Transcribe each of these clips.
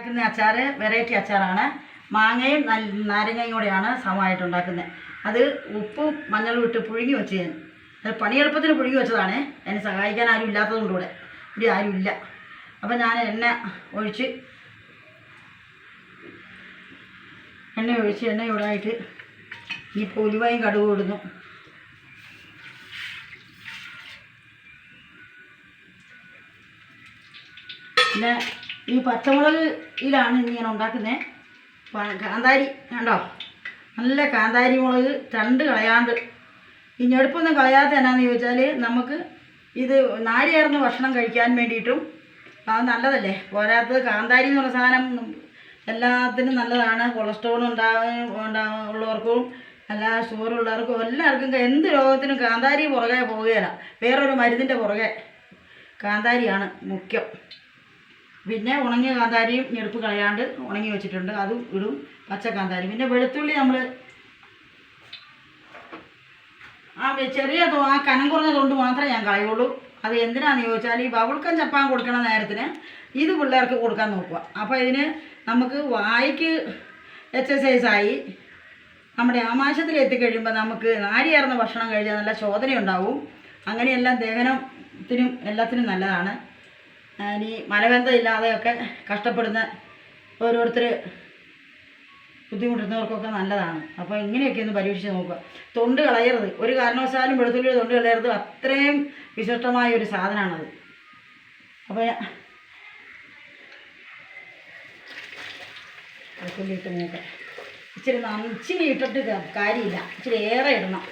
ഉണ്ടാക്കുന്ന അച്ചാർ വെറൈറ്റി അച്ചാറാണ്. മാങ്ങയും നാരങ്ങയും കൂടെയാണ് സമമായിട്ടുണ്ടാക്കുന്നത്. അത് ഉപ്പും മഞ്ഞളും ഇട്ട് പുഴുങ്ങി വെച്ച് ഞാൻ അത് പണിയെളുപ്പത്തിന് പുഴുങ്ങി വെച്ചതാണ്. എന്നെ സഹായിക്കാൻ ആരും ഇല്ലാത്തതുകൊണ്ട് ഇവിടെ ആരും ഇല്ല. അപ്പം ഞാൻ എണ്ണ ഒഴിച്ച് എണ്ണ ചൂടായിട്ട് ഇനിയിപ്പോൾ ഉലുവയും കടുകും ഇടുന്നു. പിന്നെ ഈ പച്ചമുളകിലാണ് ഇങ്ങനെ ഉണ്ടാക്കുന്നത്. കാന്താരി കണ്ടോ, നല്ല കാന്താരി മുളക് തണ്ട് കളയാണ്ട്. ഈ ഞെടുപ്പൊന്നും കളയാത്ത എന്നാന്ന് ചോദിച്ചാൽ നമുക്ക് ഇത് നാരിയേർന്ന ഭക്ഷണം കഴിക്കാൻ വേണ്ടിയിട്ടും അത് നല്ലതല്ലേ. പോരാത്തത് കാന്താരി എന്ന് പറഞ്ഞ സാധനം എല്ലാത്തിനും നല്ലതാണ്. കൊളസ്ട്രോൾ ഉള്ളവർക്കും അല്ല ഷുഗറുള്ളവർക്കും എല്ലാവർക്കും എന്ത് രോഗത്തിനും കാന്താരി പുറകെ പോവുകയില്ല. വേറൊരു മരുന്നിൻ്റെ പുറകെ കാന്താരിയാണ് മുഖ്യം. പിന്നെ ഉണങ്ങിയ കാന്താരിയും ഞെടുപ്പ് കളയാണ്ട് ഉണങ്ങി വെച്ചിട്ടുണ്ട്, അതും ഇടും. പച്ച കാന്താരി പിന്നെ വെളുത്തുള്ളി നമ്മൾ ചെറിയ കനം കുറഞ്ഞ തൊണ്ട് മാത്രമേ ഞാൻ കളയുള്ളൂ. അത് എന്തിനാണെന്ന് ചോദിച്ചാൽ ഈ ബബിൾക്കം ചപ്പാൻ കൊടുക്കണ നേരത്തിന് ഇത് പിള്ളേർക്ക് കൊടുക്കാൻ നോക്കുക. അപ്പോൾ ഇതിന് നമുക്ക് വായിക്ക് എക്സസൈസായി നമ്മുടെ ആമാശയത്തിൽ എത്തിക്കഴിയുമ്പോൾ നമുക്ക് നാരിയേർന്ന ഭക്ഷണം കഴിച്ചാൽ നല്ല ശോധനയുണ്ടാവും. അങ്ങനെയെല്ലാം ദഹനത്തിനും എല്ലാത്തിനും നല്ലതാണ്. ഇനി മലബന്ധം ഇല്ലാതെയൊക്കെ കഷ്ടപ്പെടുന്ന ഓരോരുത്തർ ബുദ്ധിമുട്ടുന്നവർക്കൊക്കെ നല്ലതാണ്. അപ്പോൾ ഇങ്ങനെയൊക്കെ ഒന്ന് പരീക്ഷിച്ച് നോക്കുക. തൊണ്ട് കളയരുത്, ഒരു കാരണവശാലും വെളുത്തുള്ളിയുടെ തൊണ്ട് കളയരുത്. അത്രയും വിശിഷ്ടമായ ഒരു സാധനമാണത്. അപ്പോൾ വെളുത്തുള്ളി ഇട്ട് നോക്കാം. ഇച്ചിരി ഇട്ടിട്ട് കാര്യമില്ല, ഇച്ചിരി ഏറെ ഇടണം.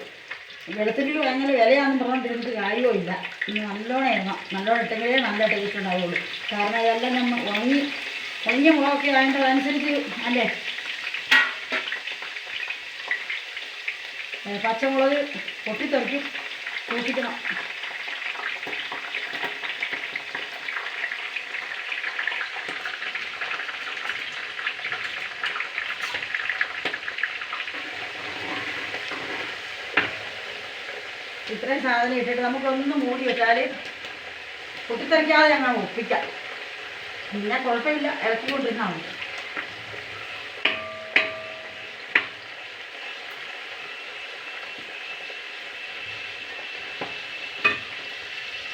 വെളുത്തുള്ളി ഭയങ്കര വിലയാണെന്ന് പറഞ്ഞിട്ട് കാര്യമില്ല. ഇനി നല്ലോണം ഇടണം. നല്ലോണം ഇട്ടെങ്കിലേ നല്ല ടേസ്റ്റ് ഉണ്ടാവുള്ളൂ. കാരണം ഇതെല്ലാം നമ്മൾ ഉണങ്ങിയ മുളകൊക്കെ ആയതിൻ്റെതനുസരിച്ച് അല്ലേ. പച്ചമുളക് പൊട്ടിത്തെറിക്കും, സൂക്ഷിക്കണം. ഇത്രയും സാധനം ഇട്ടിട്ട് നമുക്കൊന്ന് മൂടി വെച്ചാൽ പൊട്ടിത്തെറിക്കാതെ ഞങ്ങൾ ഒപ്പിക്കാം. പിന്നെ കുഴപ്പമില്ല, ഇറക്കിക്കൊണ്ടിരുന്നാൽ മതി.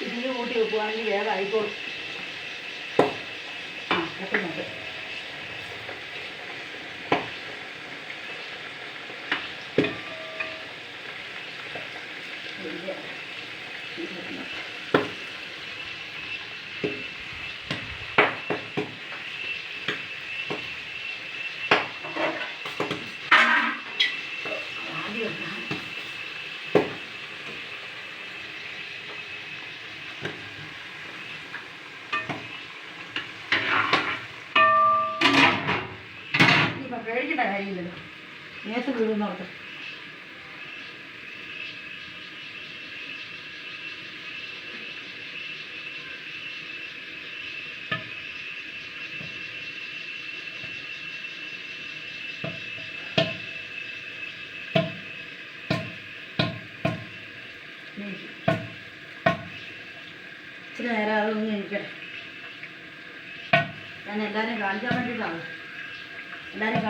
ഇതിന് കൂട്ടി വെക്കുകയാണെങ്കിൽ വേഗം ആയിക്കോളും. വെക്കുന്നുണ്ട്. പേടിക്കേണ്ട കാര്യമില്ലല്ലോ, നേരത്തെ വീഴുന്നവർക്ക്. ഇച്ചിരി നേരം അതൊന്നും എനിക്കട്ടെ. ഞാൻ എല്ലാവരെയും കാണിക്കാൻ വേണ്ടിയിട്ടാണ്. എല്ലാവരും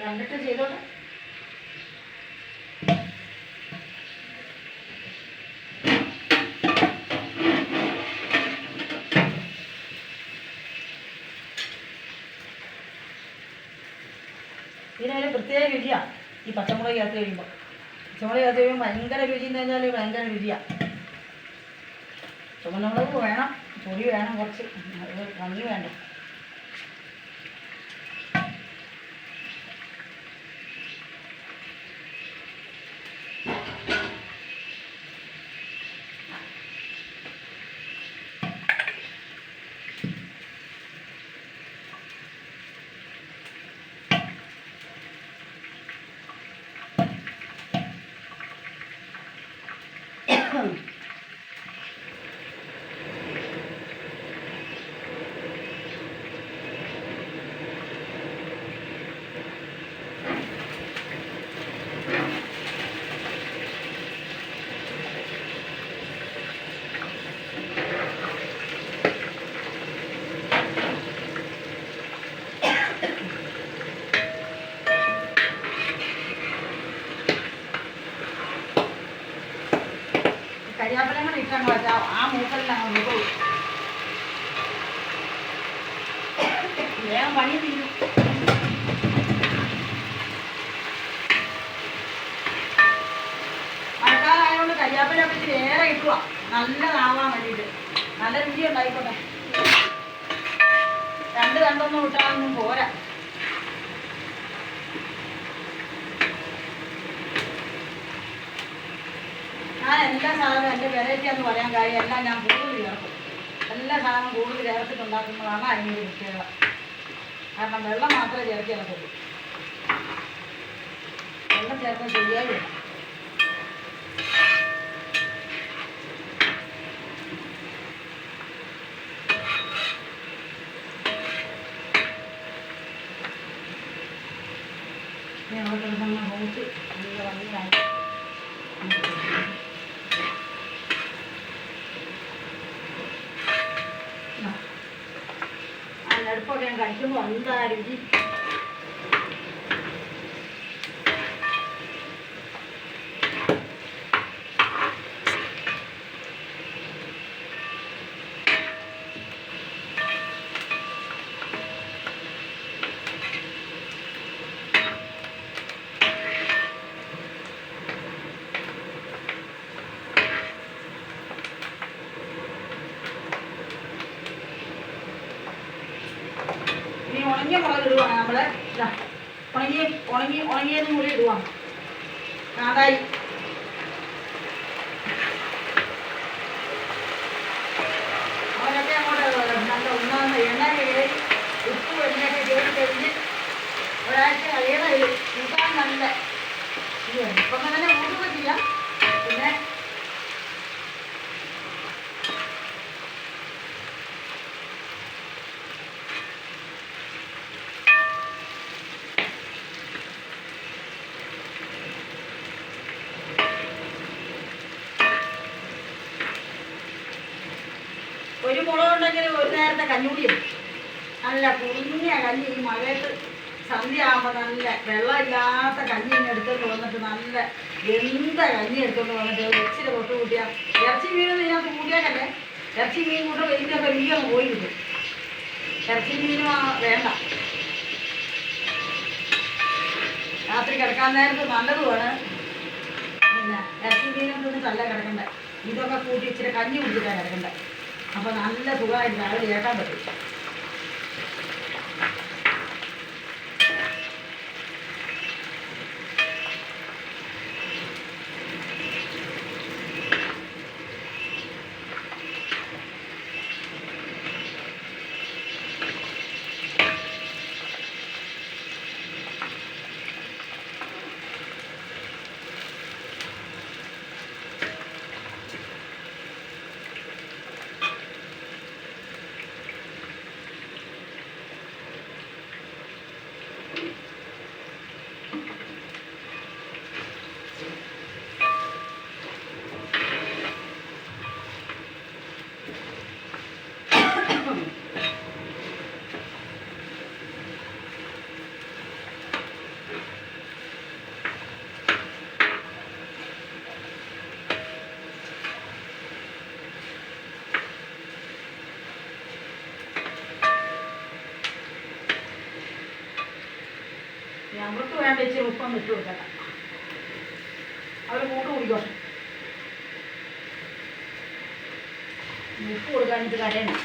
കണ്ടിട്ട് ചെയ്തോട്ടെ. ഇതിനൊരു പ്രത്യേക രുചിയാണ് ഈ പച്ചമുളക് ചേർത്ത് കഴിയുമ്പോൾ. പച്ചമുളക് ചേർത്ത് കഴിയുമ്പോൾ ഭയങ്കര രുചി എന്ന് പറഞ്ഞാൽ ഭയങ്കര രുചിയാണ്. ചുവന്നമുളക് വേണം, പൊടി വേണം കുറച്ച്, അത് കമ്മി വേണ്ട. കരിയാപ്പിലങ്ങൾ ഇട്ടങ്ങ് വെച്ചാൽ ആ മൂക്കലിൽ അങ്ങ് വീട്ടുള്ളൂ. വേഗം പണി തീരും. മഴക്കാലമായതുകൊണ്ട് കരിയാപ്പില വെച്ച് ഏറെ ഇട്ടുക നല്ലതാവാൻ വേണ്ടിയിട്ട്. നല്ല രുചി ഉണ്ടായിക്കോട്ടെ. രണ്ടൊന്നും ഇട്ടാലൊന്നും പോരാ. ഞാൻ എല്ലാ സാധനവും എൻ്റെ വെറൈറ്റി എന്ന് പറയാൻ കാര്യം എല്ലാം ഞാൻ കൂടുതൽ ചേർക്കും. എല്ലാ സാധനവും കൂടുതൽ ചേർത്തിട്ടുണ്ടാക്കുമ്പോഴാണ് അതിനൊരു പ്രത്യേകത. കാരണം വെള്ളം മാത്രമേ ചേർത്ത് ചേർക്കുള്ളൂ. വെള്ളം ചേർക്കാൻ ശരിയായി വേണം. അങ്ങോട്ട് റോട്ട് നല്ല ഭംഗിയായി അടുപ്പൊക്കെ ഞാൻ കഴിക്കുമ്പോൾ എന്താ രുചി. ഉണങ്ങിയ മുളക് ഇടുവാണ് നമ്മൾ. ഉണങ്ങിയതും കൂടി ഇടുവാണ്. കാന്താരി അവരൊക്കെ അങ്ങോട്ട് നല്ല ഒന്നാമത് എണ്ണ കയറി ഉപ്പ് എണ്ണയൊക്കെ കയറി കഴിഞ്ഞ് ഒരാഴ്ച കഴിയണം. ഇത് കൂട്ടാൻ നല്ല ഇപ്പം തന്നെ കൂട്ടുക ചെയ്യാം. പിന്നെ ഒരു മുളകുണ്ടെങ്കിൽ ഒരു നേരത്തെ കഞ്ഞൂടിയും നല്ല കുഞ്ഞ കഞ്ഞി. ഈ മഴയത്ത് സന്ധ്യ ആകുമ്പോൾ നല്ല വെള്ളമില്ലാത്ത കഞ്ഞി എടുത്തുകൊണ്ട് വന്നിട്ട് നല്ല വെന്ത കഞ്ഞി എടുത്തുകൊണ്ട് വന്നിട്ട് ഇച്ചിരി തൊട്ട് കൂട്ടിയാൽ ഇറച്ചി മീനൊന്നും ഇതിനകത്ത് കൂട്ടിയാക്കല്ലേ. ഇറച്ചി മീൻ കൂട്ട വലിയൊക്കെ വീഴൊന്ന് പോയി കിട്ടും. ഇറച്ചി മീനും വേണ്ട. രാത്രി കിടക്കാൻ നേരത്ത് നല്ലതുമാണ്. പിന്നെ ഇറച്ചി മീനൊന്നും നല്ല കിടക്കണ്ടേ. ഇതൊക്കെ കൂട്ടി ഇച്ചിരി കഞ്ഞി കുടിച്ചിട്ടാണ് കിടക്കണ്ടേ. അപ്പോൾ നല്ല സുഖമായിട്ട് രാവിലെ കേൾക്കാൻ പറ്റും. ഞങ്ങൾക്ക് വേണ്ട ഇച്ചിരി ഉപ്പൊന്ന് ഇട്ട് കൊടുക്കണം. അവർ കൂട്ട് കുടിക്കണം. ഉപ്പ് കൊടുക്കാനിട്ട് കരയണം.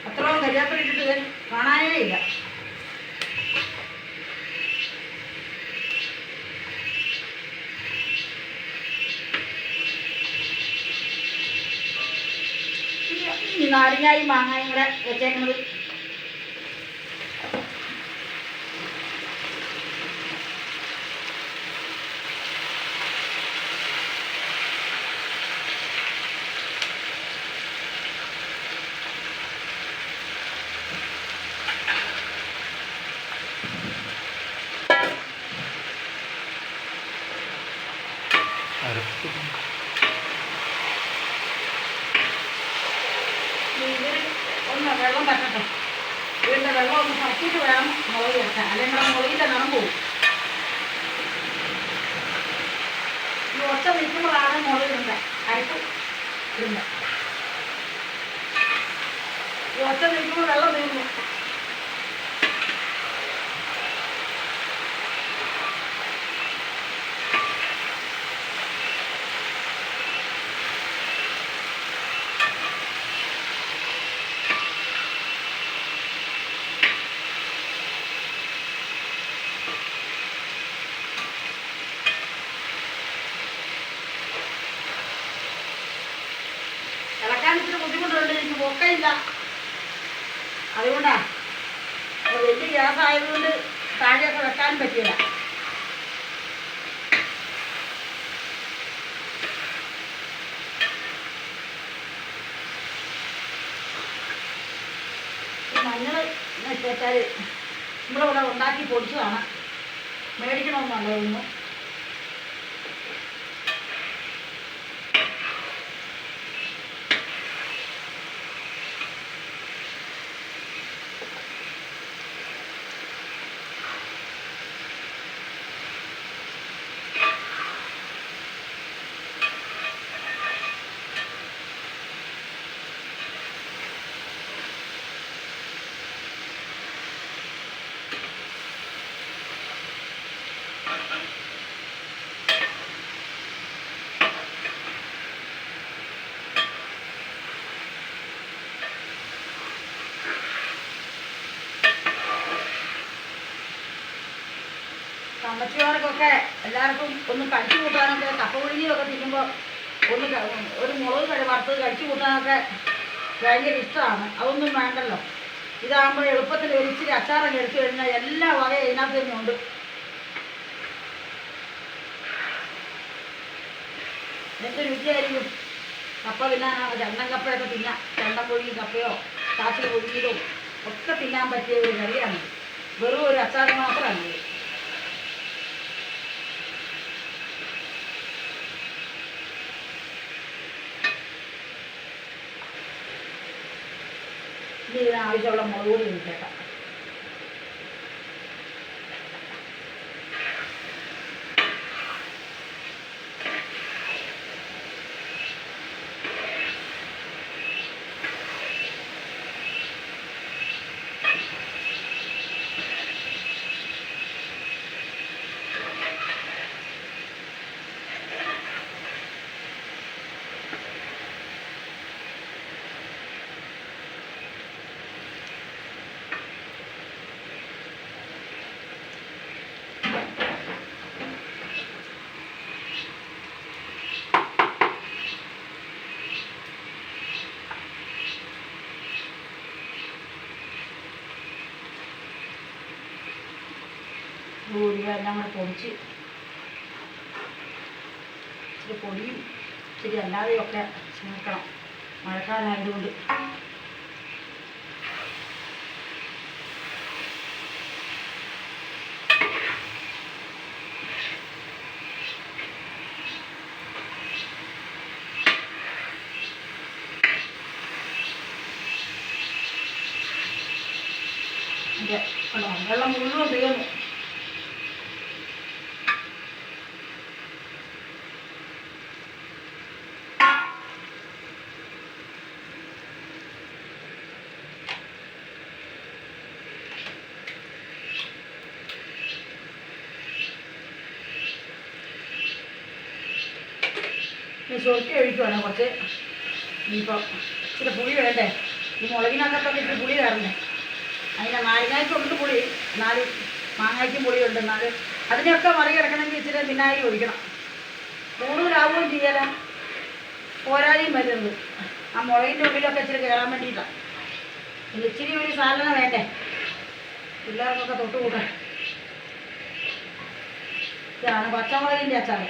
അത്രയും കരിയാപ്പില ഇട്ടിട്ട് കാണാനേ ഇല്ല. നാരങ്ങായും മാങ്ങായും കൂടെ വെച്ചേക്കുന്നത്. ഒന്ന് വെള്ളം തട്ടട്ടെ. ഇതിൻ്റെ വെള്ളം ഒന്ന് പറ്റിയിട്ട് വേണം മുളക് ചേർക്കാൻ, അല്ലെങ്കിൽ നമ്മുടെ മുളകിൻ്റെ നിറം പോകും. ഈ ഒച്ച നിൽക്കുമ്പോഴാണ് മുളക് ഇടേണ്ടത്, അരപ്പ് ഇടേണ്ടത്. ഈ ഒച്ച നിൽക്കുമ്പോൾ വെള്ളം തീർന്നു. ഇളക്കാൻ ഇച്ചിരി ബുദ്ധിമുട്ടുണ്ട്, എനിക്ക് പൊക്കയില്ല. അതുകൊണ്ടാണ് വലിയ ഗ്യാസ് ആയതുകൊണ്ട് താഴെയൊക്കെ വെക്കാനും പറ്റില്ല. മഞ്ഞൾ എന്ന് വെച്ചാൽ നമ്മളിവിടെ ഉണ്ടാക്കി പൊടിച്ചതാണ്, മേടിക്കണമെന്നല്ല ഒന്നും. അമ്മച്ചിമാർക്കൊക്കെ എല്ലാവർക്കും ഒന്ന് കഴിച്ചു കൂട്ടാനൊക്കെ, കപ്പ പുഴുങ്ങിയൊക്കെ തിന്നുമ്പോൾ ഒന്ന് ഒരു മുളക് വറുത്ത് കഴിച്ചു കൂട്ടാനൊക്കെ ഭയങ്കര ഇഷ്ടമാണ്. അതൊന്നും വേണ്ടല്ലോ. ഇതാകുമ്പോൾ എളുപ്പത്തിൽ ഒരിച്ചിരി അച്ചാറൊക്കെ എടുത്തു കഴിഞ്ഞാൽ എല്ലാ വകയും ഇതിനകത്ത് തന്നെ ഉണ്ട്. എന്ത് രുചിയായിരിക്കും കപ്പ തിന്നാനാണ്. ചണ്ടൻ കപ്പയൊക്കെ തിന്നാം, ചണ്ടൻ പുഴുങ്ങി കപ്പയോ കാച്ചിൽ പുഴുങ്ങിയതോ ഒക്കെ തിന്നാൻ പറ്റിയ ഒരു കറിയാണ്. വെറും ഒരു അച്ചാർ മാത്രമാണ്. ഇനി ഇതിനാവശ്യമുള്ള മുളക് പൊടി ഇട്ടേക്കാം. എല്ലാം കൂടെ പൊടിച്ച് ഇച്ചിരി പൊടിയും ഇച്ചിരി അല്ലാതെയൊക്കെ ചേർക്കണം, മഴക്കാലമായതുകൊണ്ട്. വെള്ളം മുഴുവൻ തീർന്നു. ചൊറുക്കി ഒഴിക്കുവാണ് കുറച്ച്. ഇനിയിപ്പോൾ ഇച്ചിരി പുളി വേണ്ടേ, ഈ മുളകിനകത്തൊക്കെ ഇച്ചിരി പുളി കയറണ്ടേ. അതിൻ്റെ നാരങ്ങയ്ക്കുണ്ട് പുളി, എന്നാലും മാങ്ങയ്ക്കും പുളിയുണ്ട്. എന്നാലും അതിനെയൊക്കെ മറികടക്കണമെങ്കിൽ ഇച്ചിരി വിനാഗിരി ഒഴിക്കണം. കൂടുതലാവുകയും ചെയ്യാല, പോരാളിയും വരുന്നത് ആ മുളകിൻ്റെ ഉള്ളിലൊക്കെ ഇച്ചിരി കയറാൻ വേണ്ടിയിട്ടാണ്. ഇച്ചിരി ഒരു സാധനം വേണ്ടേ പിള്ളേർക്കൊക്കെ തൊട്ട് കൂട്ടാൻ. ഇതാണ് പച്ചമുളകിൻ്റെ അച്ചാർ.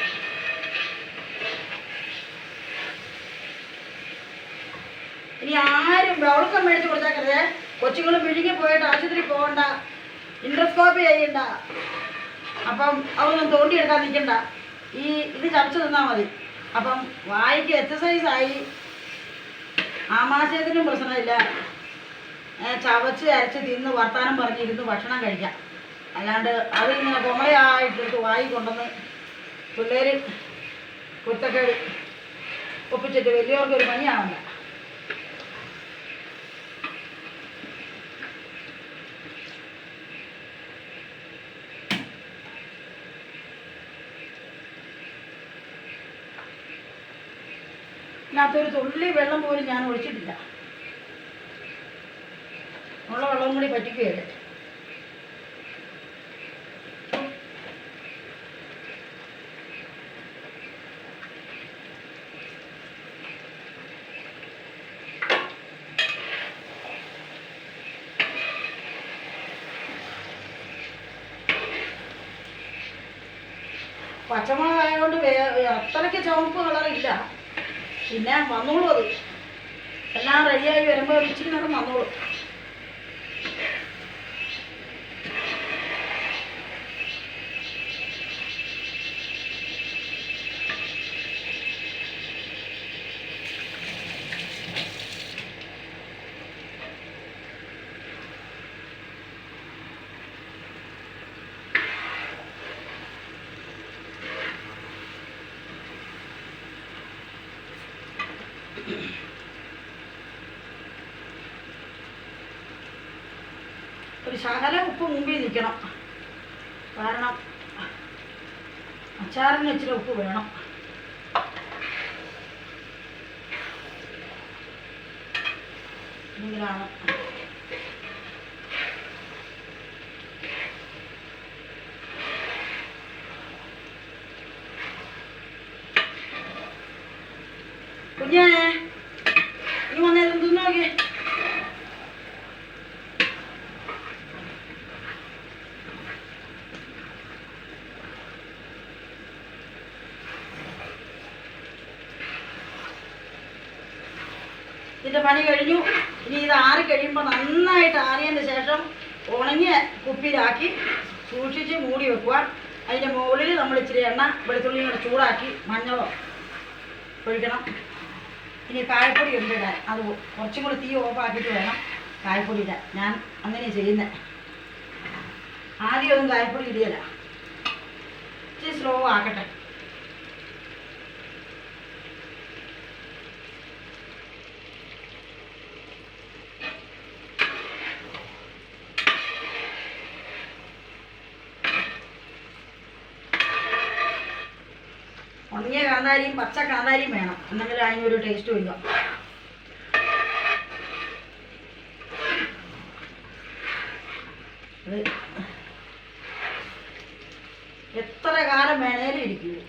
ഇനി ആരും ബ്രൗൾക്കം മേടിച്ച് കൊടുത്തേക്കരുതേ. കൊച്ചുങ്ങൾ വിഴുങ്ങി പോയിട്ട് ആശുപത്രി പോകണ്ട, ഇൻഡോസ്കോപ്പി ചെയ്യണ്ട, അപ്പം അതൊന്നും തോണ്ടിയെടുക്കാൻ നിൽക്കണ്ട. ഇത് ചവച്ച് തിന്നാൽ മതി. അപ്പം വായിക്ക് എക്സസൈസായി, ആമാശയത്തിനും പ്രശ്നമില്ല. ചവച്ച് അരച്ച് തിന്ന് വർത്താനം പറഞ്ഞിരുന്ന് ഭക്ഷണം കഴിക്കാം. അല്ലാണ്ട് അതിങ്ങനെ കുമളയായിട്ടെടുത്ത് വായി കൊണ്ടുവന്ന് പിള്ളേർ കുരുത്തക്കേട് ഒപ്പിച്ചിട്ട് വലിയവർക്കൊരു പണിയാവണ്ട. ഇതിനകത്തൊരു തുള്ളി വെള്ളം പോലും ഞാൻ ഒഴിച്ചിട്ടില്ല. ഉള്ള വെള്ളം കൂടി പറ്റിക്കുകയല്ലേ. പച്ചമുളകായതുകൊണ്ട് അത്രയ്ക്ക് ചുവപ്പ് കളറില്ല. പിന്നെ വന്നോളൂ, അത് എല്ലാം റെഡിയായി വരുമ്പോൾ ഇച്ചിരി നേരം വന്നോളൂ. ഒരു ശകലം ഉപ്പ് മുമ്പിൽ നിൽക്കണം. കാരണം അച്ചാറിന് ഇച്ചിരി ഉപ്പ് വേണം. എങ്കിലാണ് കുഞ്ഞേ നീ വന്നേരം തിന്നോക്കെ. ഇതിൻ്റെ പണി കഴിഞ്ഞു. ഇനി ഇത് ആറി കഴിയുമ്പോൾ നന്നായിട്ട് ആറിയതിന് ശേഷം ഉണങ്ങിയ കുപ്പിയിലാക്കി സൂക്ഷിച്ച് മൂടി വെക്കുക. അതിൻ്റെ മുകളിൽ നമ്മൾ ഇച്ചിരി എണ്ണ വെളുത്തുള്ളിയും കൂടെ ചൂടാക്കി മഞ്ഞളോ ഒഴിക്കണം. ഇനി കായപ്പൊടി ഉണ്ട് ഇടാൻ. അത് കുറച്ചും കൂടി തീ ഓഫാക്കിയിട്ട് വേണം കായപ്പൊടി ഇടാൻ. ഞാൻ അങ്ങനെയാണ് ചെയ്യുന്നത്. ആദ്യമൊന്നും കായപ്പൊടി ഇടിയല്ല, ഇച്ചിരി സ്ലോ ആക്കട്ടെ. ഉണങ്ങിയ കാന്താരിയും പച്ച കാന്താരിയും വേണം, എന്നെങ്കിലും അതിനൊരു ടേസ്റ്റ് വരിക. അത് എത്ര കാലം വേണേലും ഇരിക്കും.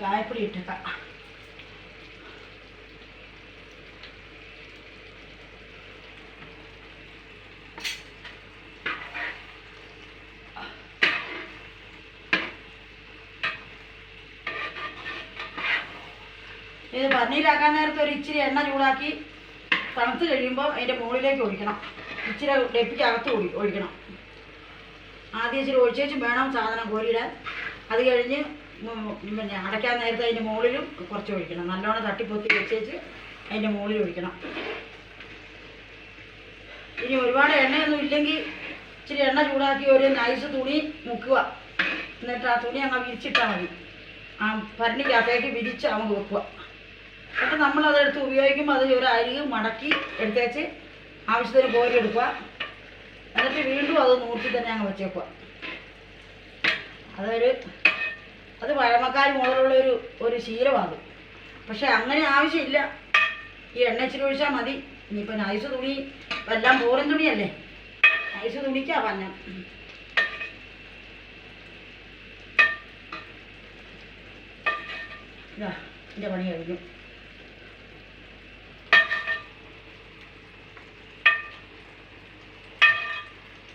കായപ്പൊടി ഇട്ടേക്കാം. ഇത് പനീരാക്കാൻ നേരത്തെ ഒരു ഇച്ചിരി എണ്ണ ചൂടാക്കി തണുത്ത് കഴിയുമ്പോൾ അതിൻ്റെ മുകളിലേക്ക് ഒഴിക്കണം. ഇച്ചിരി ഡെപ്പിക്കകത്ത് ഒഴിക്കണം. ആദ്യം ഇച്ചിരി ഒഴിച്ചേച്ചും വേണം സാധനം കോരിയിടാൻ. അത് കഴിഞ്ഞ് പിന്നെ അടയ്ക്കാൻ നേരത്തെ അതിൻ്റെ മുകളിലും കുറച്ച് ഒഴിക്കണം. നല്ലോണം തട്ടിപ്പൊത്തി വെച്ചേച്ച് അതിൻ്റെ മുകളിൽ ഒഴിക്കണം. ഇനി ഒരുപാട് എണ്ണയൊന്നും ഇല്ലെങ്കിൽ ഇച്ചിരി എണ്ണ ചൂടാക്കി ഒരു നൈസ് തുണി മുക്കുക. എന്നിട്ട് ആ തുണി അങ്ങ് വിരിച്ചിട്ടാൽ മതി. ആ ഭരണിക്കകത്തേക്ക് വിരിച്ച് അങ്ങ് വെക്കുക. എന്നിട്ട് നമ്മളതെടുത്ത് ഉപയോഗിക്കുമ്പോൾ അതിൽ ഒരു അരി മടക്കി എടുത്തേച്ച് ആവശ്യത്തിന് കോരി എടുക്കുക. എന്നിട്ട് വീണ്ടും അത് നൂറ്റി തന്നെ അങ്ങ് വെച്ചേക്കുക. അത് പഴമക്കാർ മുതലുള്ള ഒരു ശീലമാണ്. പക്ഷെ അങ്ങനെ ആവശ്യമില്ല. ഈ എണ്ണ ഇച്ചിരി ഒഴിച്ചാൽ മതി. ഇനിയിപ്പോൾ നൈസ് തുണി എല്ലാം പോറും തുണിയല്ലേ, നൈസ് തുണിക്കാ പഞ്ഞം. ഇതാ എൻ്റെ പണി കഴിഞ്ഞു.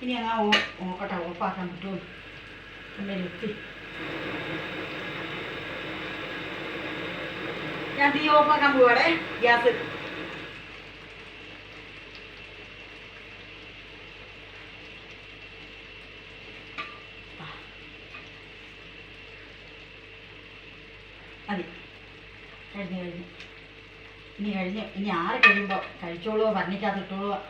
ഇനി അങ്ങ് നോക്കട്ടെ ഓഫാക്കാൻ പറ്റുമോ എന്നെ എത്തി. ഞാൻ തീ ഓഫാക്കാൻ പോവാടേ. ഗ്യാസ് മതി. കഴിഞ്ഞ് ഇനി ആറ് കഴിയുമ്പോൾ കഴിച്ചോളുവോ പറഞ്ഞിക്കകത്ത് ഇട്ടോളുവോ.